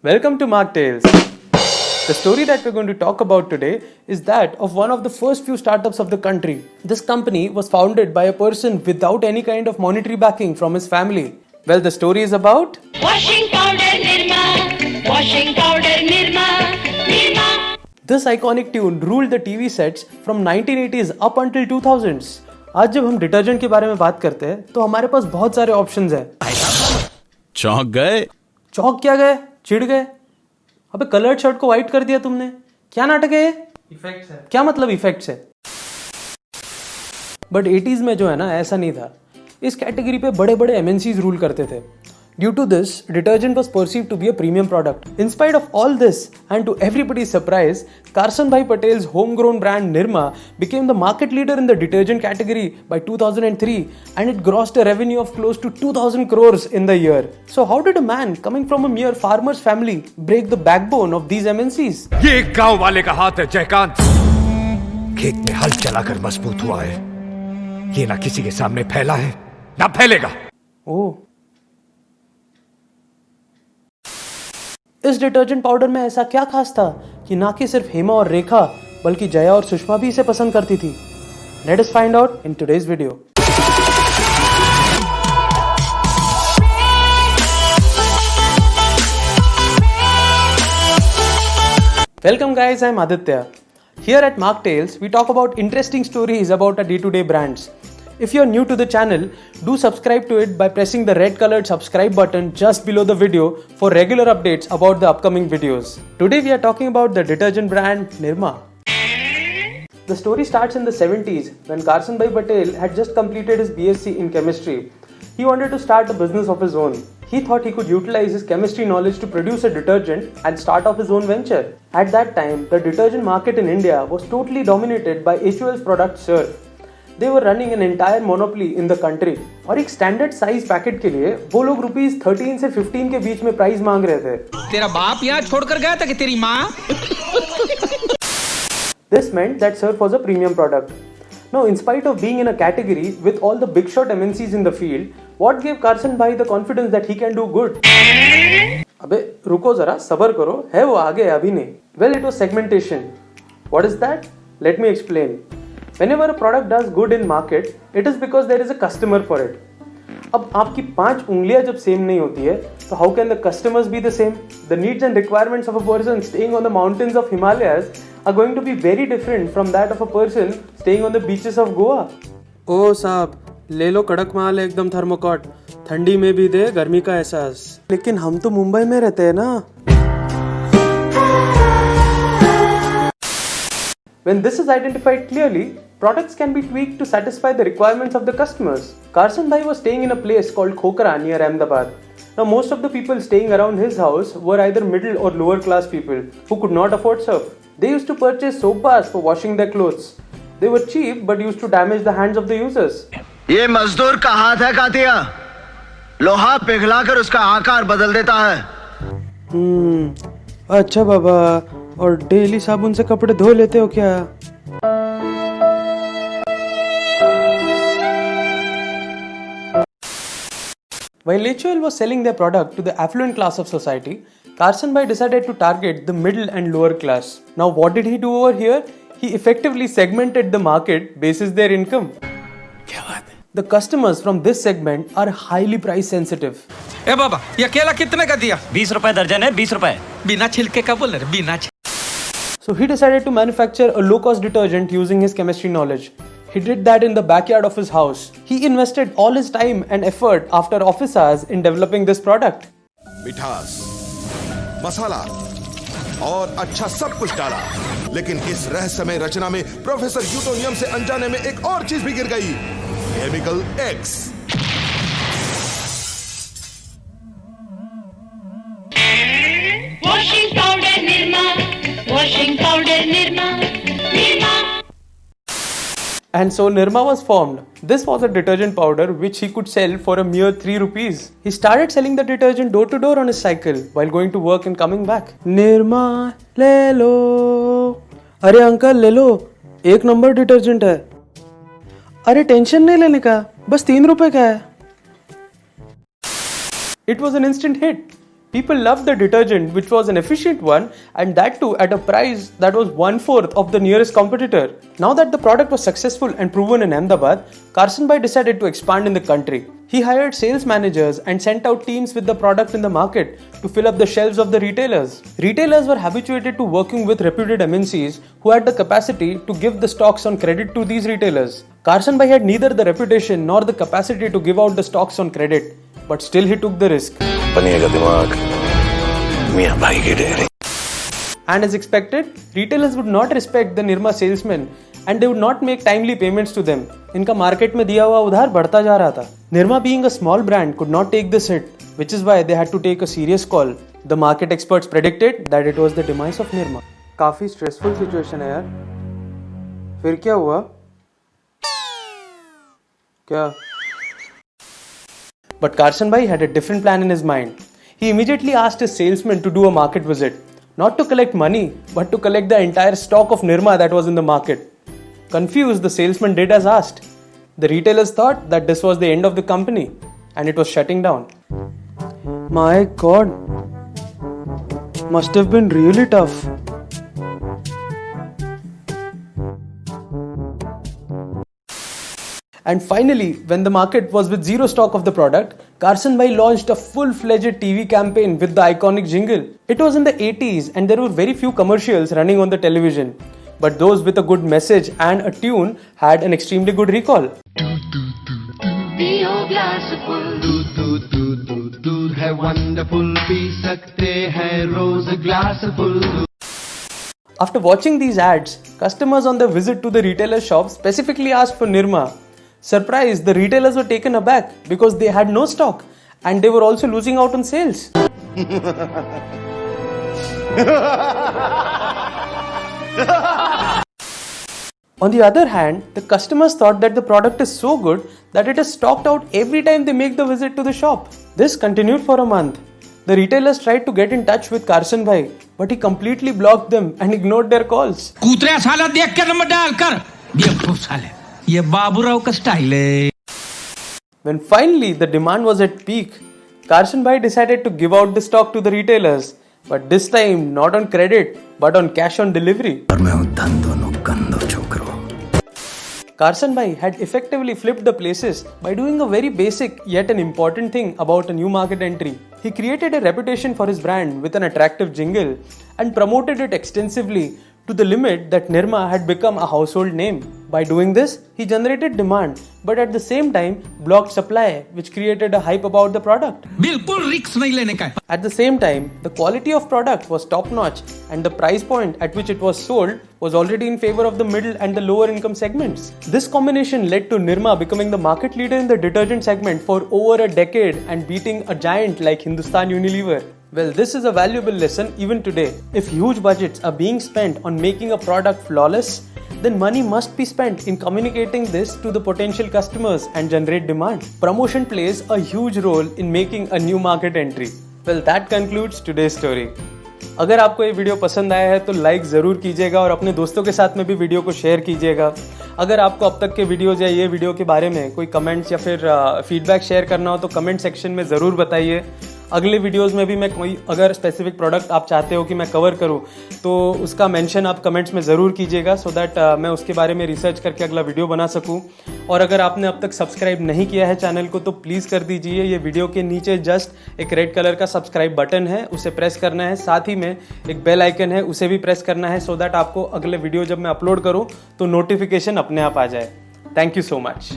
Welcome to Mark Tales. The story that we're going to talk about today is that of one of the first few startups of the country. This company was founded by a person without any kind of monetary backing from his family. Well, the story is about washing powder Nirma, washing powder Nirma, Nirma. this iconic tune ruled the TV sets from 1980s up until 2000s. आज जब हम detergent के बारे में बात करते हैं तो हमारे पास बहुत सारे ऑप्शंस हैं. चौंक गए? चौक क्या गए, चिढ़ गए. अबे कलर्ड शर्ट को व्हाइट कर दिया तुमने. क्या नाटक है ये? इफेक्ट्स है. क्या मतलब इफेक्ट्स है? बट 80s में जो है ना, ऐसा नहीं था. इस कैटेगरी पे बड़े बड़े एमएनसीज रूल करते थे. Due to this, detergent was perceived to be a premium product. In spite of all this, and to everybody's surprise, Karsan Bhai Patel's homegrown brand Nirma became the market leader in the detergent category by 2003, and it grossed a revenue of close to 2,000 crores in the year. So how did a man coming from a mere farmer's family break the backbone of these MNCs? ये एक गांव वाले का हाथ है जयकांत. खेत में हल चलाकर मजबूत हुआ है. ये ना किसी के सामने फैला है ना फैलेगा. ओह, इस डिटर्जेंट पाउडर में ऐसा क्या खास था कि ना कि सिर्फ हेमा और रेखा बल्कि जया और सुषमा भी इसे पसंद करती थी? Let us find out in today's video. Welcome guys, I'm Aditya. Here at Mark Tales, we talk about interesting stories about our day-to-day brands. If you're new to the channel, do subscribe to it by pressing the red colored subscribe button just below the video for regular updates about the upcoming videos. Today we are talking about the detergent brand Nirma. The story starts in the 70s when Karsan Bhai Patel had just completed his BSc in chemistry. He wanted to start a business of his own. He thought he could utilize his chemistry knowledge to produce a detergent and start off his own venture. At that time, the detergent market in India was totally dominated by HUL's product Surf. They were running an entire monopoly in the country. और एक standard size packet के लिए वो लोग ₹13 से 15 के बीच में price मांग रहे थे. तेरा बाप यहाँ छोड़कर गया था कि तेरी माँ? This meant that Surf was a premium product. Now, in spite of being in a category with all the big shot MNCs in the field, what gave Karsan Bhai the confidence that he can do good? अबे रुको जरा, सबर करो, है वो आगे अभी नहीं. Well, it was segmentation. What is that? Let me explain. Whenever a product does good in market, it is because there is a customer for it. अब आपकी 5 उंगलियां जब सेम नहीं होती है, तो how can the customers be the same? The needs and requirements of a person staying on the mountains of Himalayas are going to be very different from that of a person staying on the beaches of Goa. ओ साहब, ले लो कड़क माल एकदम थर्मोकॉट, ठंडी में भी दे गर्मी का एहसास. लेकिन हम तो मुंबई में रहते हैं ना. When this is identified clearly, products can be tweaked to satisfy the requirements of the customers. Karsan Bhai was staying in a place called Khokra near Ahmedabad. Now, most of the people staying around his house were either middle or lower class people who could not afford surf. They used to purchase soap bars for washing their clothes. They were cheap but used to damage the hands of the users. ये मजदूर का हाथ है Katya. लोहा पिघलाकर उसका आकार बदल देता है. अच्छा बाबा, और डेली साबुन से कपड़े धो लेते हो क्या? While HUL was selling their product to the affluent class of society, Karsan Bhai decided to target the middle and lower class. Now what did he do over here? He effectively segmented the market basis their income. क्या बात है? The customers from this segment are highly price sensitive. ए बाबा, ये केला कितने का दिया? 20 रुपए दर्जन है, 20 रुपए. बिना छिलके का बोल रहे, बिना. So he decided to manufacture a low-cost detergent using his chemistry knowledge. He did that in the backyard of his house. He invested all his time and effort after office hours in developing this product. मिठास, मसाला और अच्छा सब कुछ डाला, लेकिन इस रहस्यमय रचना में प्रोफेसर यूटोनियम से अनजाने में एक और चीज भी गिर गई. Chemical x. Washing powder Nirma, washing powder Nirma, Nirma. And so Nirma was formed. This was a detergent powder which he could sell for a mere 3 rupees. He started selling the detergent door to door on his cycle while going to work and coming back. Nirma, ले लो. अरे uncle ले लो, 1 number detergent है. अरे tension नहीं लेने का, बस 3 रुपए का है. It was an instant hit. People loved the detergent, which was an efficient one, and that too at a price that was 1/4 of the nearest competitor. Now that the product was successful and proven in Ahmedabad, Carson Bhai decided to expand in the country. He hired sales managers and sent out teams with the product in the market to fill up the shelves of the retailers. Retailers were habituated to working with reputed MNCs who had the capacity to give the stocks on credit to these retailers. Carson Bhai had neither the reputation nor the capacity to give out the stocks on credit, but still he took the risk. बनिएगा दिमाग मियां भाई की dairy. And as expected, retailers would not respect the Nirma salesmen and they would not make timely payments to them. इनका market में दिया हुआ उधार बढ़ता जा रहा था. Nirma, being a small brand, could not take this hit, which is why they had to take a serious call. The market experts predicted that it was the demise of Nirma. काफी stressful situation है यार. फिर क्या हुआ? क्या? But Carson Bhai had a different plan in his mind. He immediately asked his salesmen to do a market visit, not to collect money, but to collect the entire stock of Nirma that was in the market. Confused, the salesman did as asked. The retailers thought that this was the end of the company and it was shutting down. My God, must have been really tough. And finally, when the market was with zero stock of the product, Carson Bhai launched a full-fledged TV campaign with the iconic jingle. It was in the 80s and there were very few commercials running on the television. But those with a good message and a tune had an extremely good recall. पियो glass full दूध है wonderful पी सकते हैं रोज glass full. After watching these ads, customers on their visit to the retailer shop specifically asked for Nirma. Surprised, the retailers were taken aback because they had no stock and they were also losing out on sales. On the other hand, the customers thought that the product is so good that it is stocked out every time they make the visit to the shop. This continued for a month. The retailers tried to get in touch with Carson Bhai, but he completely blocked them and ignored their calls. कूतरे साला देख के number डाल कर बेवकूफ साले. ये बाबूराव का style है. When finally the demand was at peak, Carson Bhai decided to give out the stock to the retailers, but this time not on credit but on cash on delivery. Carson Bhai had effectively flipped the places by doing a very basic yet an important thing about a new market entry. He created a reputation for his brand with an attractive jingle and promoted it extensively to the limit that Nirma had become a household name. By doing this, he generated demand but at the same time blocked supply, which created a hype about the product. बिल्कुल risk नहीं लेने का. At the same time, the quality of product was top notch and the price point at which it was sold was already in favor of the middle and the lower income segments. This combination led to Nirma becoming the market leader in the detergent segment for over a decade and beating a giant like Hindustan Unilever. Well, this is a valuable lesson even today. If huge budgets are being spent on making a product flawless, then money must be spent in communicating this to the potential customers and generate demand. Promotion plays a huge role in making a new market entry. Well, that concludes today's story. अगर आपको ये video पसंद आया है तो like ज़रूर कीजिएगा और अपने दोस्तों के साथ में भी वीडियो को शेयर कीजिएगा. अगर आपको अब तक के वीडियोज़ या ये वीडियो के बारे में कोई कमेंट्स या फिर फीडबैक शेयर करना हो तो कमेंट सेक्शन में ज़रूर बताइए. अगले वीडियोस में भी मैं कोई अगर स्पेसिफिक प्रोडक्ट आप चाहते हो कि मैं कवर करूं तो उसका मेंशन आप कमेंट्स में ज़रूर कीजिएगा सो दैट मैं उसके बारे में रिसर्च करके अगला वीडियो बना सकूं. और अगर आपने अब तक सब्सक्राइब नहीं किया है चैनल को तो प्लीज़ कर दीजिए. ये वीडियो के नीचे जस्ट एक रेड कलर का सब्सक्राइब बटन है, उसे प्रेस करना है. साथ ही में एक बेल आइकन है, उसे भी प्रेस करना है सो दैट आपको अगले वीडियो जब मैं अपलोड करूँ तो नोटिफिकेशन अपने आप आ जाए. Thank you so much.